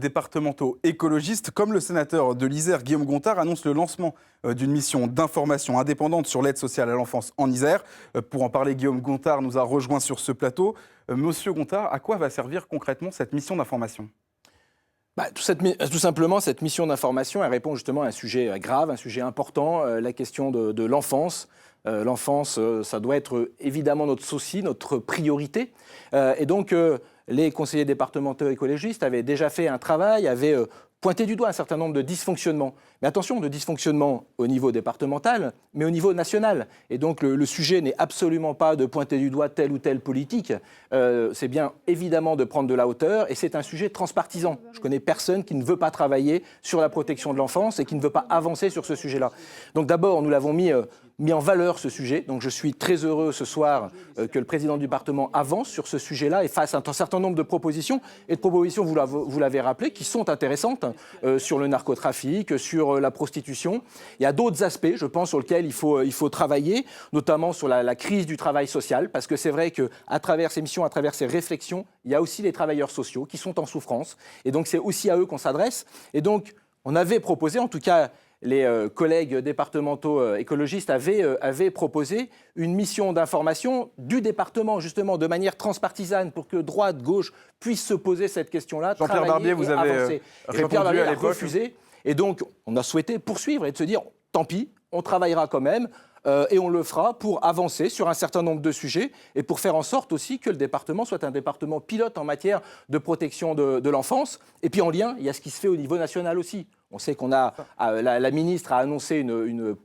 départementaux écologistes, comme le sénateur de l'Isère, Guillaume Gontard, annonce le lancement d'une mission d'information indépendante sur l'aide sociale à l'enfance en Isère. Pour en parler, Guillaume Gontard nous a rejoint sur ce plateau. Monsieur Gontard, à quoi va servir concrètement cette mission d'information ? Tout simplement, cette mission d'information, elle répond justement à un sujet grave, un sujet important, la question de l'enfance. L'enfance, ça doit être évidemment notre souci, notre priorité. Et donc, les conseillers départementaux écologistes avaient déjà fait un travail, avaient pointé du doigt un certain nombre de dysfonctionnements. Mais attention, de dysfonctionnements au niveau départemental, mais au niveau national. Et donc, le sujet n'est absolument pas de pointer du doigt telle ou telle politique. C'est bien évidemment de prendre de la hauteur, et c'est un sujet transpartisan. Je connais personne qui ne veut pas travailler sur la protection de l'enfance et qui ne veut pas avancer sur ce sujet-là. Donc d'abord, nous l'avons mis en valeur ce sujet. Donc je suis très heureux ce soir que le président du département avance sur ce sujet-là et fasse un certain nombre de propositions. Et de propositions, vous l'avez rappelé, qui sont intéressantes sur le narcotrafic, sur la prostitution. Il y a d'autres aspects, je pense, sur lesquels il faut travailler, notamment sur la crise du travail social, parce que c'est vrai qu'à travers ces missions, à travers ces réflexions, il y a aussi les travailleurs sociaux qui sont en souffrance. Et donc c'est aussi à eux qu'on s'adresse. Et donc on avait proposé, en tout cas, les collègues départementaux écologistes avaient proposé une mission d'information du département, justement, de manière transpartisane, pour que droite, gauche puissent se poser cette question-là, Jean-Pierre Barbier, vous avez Jean-Pierre Barbier à a l'époque refusé. Et donc, on a souhaité poursuivre et de se dire, tant pis, on travaillera quand même. Et on le fera pour avancer sur un certain nombre de sujets et pour faire en sorte aussi que le département soit un département pilote en matière de protection de l'enfance. Et puis en lien, il y a ce qui se fait au niveau national aussi. On sait qu'on a, la ministre a annoncé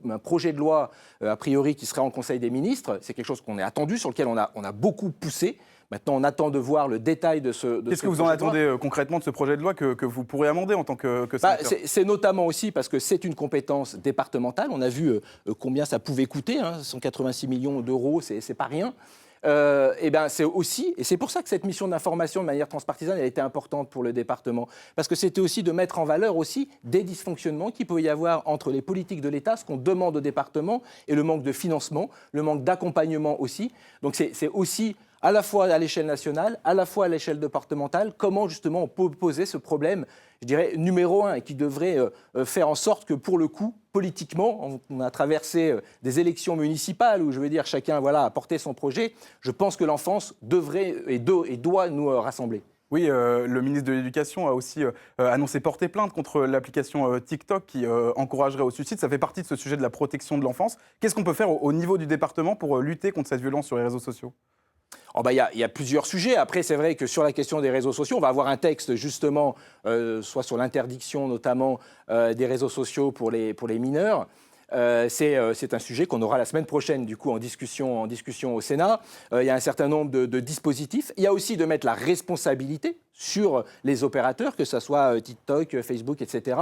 un projet de loi, a priori, qui serait en Conseil des ministres. C'est quelque chose qu'on est attendu, sur lequel on a beaucoup poussé. Maintenant, on attend de voir le détail de ce Qu'est-ce que vous en attendez concrètement de ce projet de loi que vous pourrez amender en tant que sénateur ? C'est notamment aussi parce que c'est une compétence départementale. On a vu combien ça pouvait coûter, 186 millions d'euros, c'est pas rien. C'est aussi, et c'est pour ça que cette mission d'information de manière transpartisane, elle était importante pour le département, parce que c'était aussi de mettre en valeur aussi des dysfonctionnements qu'il peut y avoir entre les politiques de l'État, ce qu'on demande au département, et le manque de financement, le manque d'accompagnement aussi. Donc c'est aussi à la fois à l'échelle nationale, à la fois à l'échelle départementale, comment justement on peut poser ce problème, je dirais, numéro 1, et qui devrait faire en sorte que, pour le coup, politiquement, on a traversé des élections municipales où, je veux dire, chacun a porté son projet. Je pense que l'enfance devrait et doit nous rassembler. Oui, le ministre de l'Éducation a aussi annoncé porter plainte contre l'application TikTok qui encouragerait au suicide. Ça fait partie de ce sujet de la protection de l'enfance. Qu'est-ce qu'on peut faire au niveau du département pour lutter contre cette violence sur les réseaux sociaux ? Il y a plusieurs sujets. Après, c'est vrai que sur la question des réseaux sociaux, on va avoir un texte justement, soit sur l'interdiction notamment des réseaux sociaux pour les mineurs. C'est un sujet qu'on aura la semaine prochaine, du coup, en discussion au Sénat. Il y a un certain nombre de dispositifs. Il y a aussi de mettre la responsabilité sur les opérateurs, que ce soit TikTok, Facebook, etc.,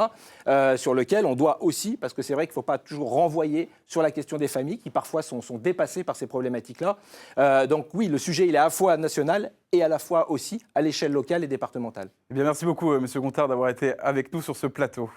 sur lequel on doit aussi, parce que c'est vrai qu'il ne faut pas toujours renvoyer sur la question des familles qui parfois sont dépassées par ces problématiques-là. Donc oui, le sujet, il est à la fois national et à la fois aussi à l'échelle locale et départementale. Eh bien, merci beaucoup, Monsieur Gontard, d'avoir été avec nous sur ce plateau.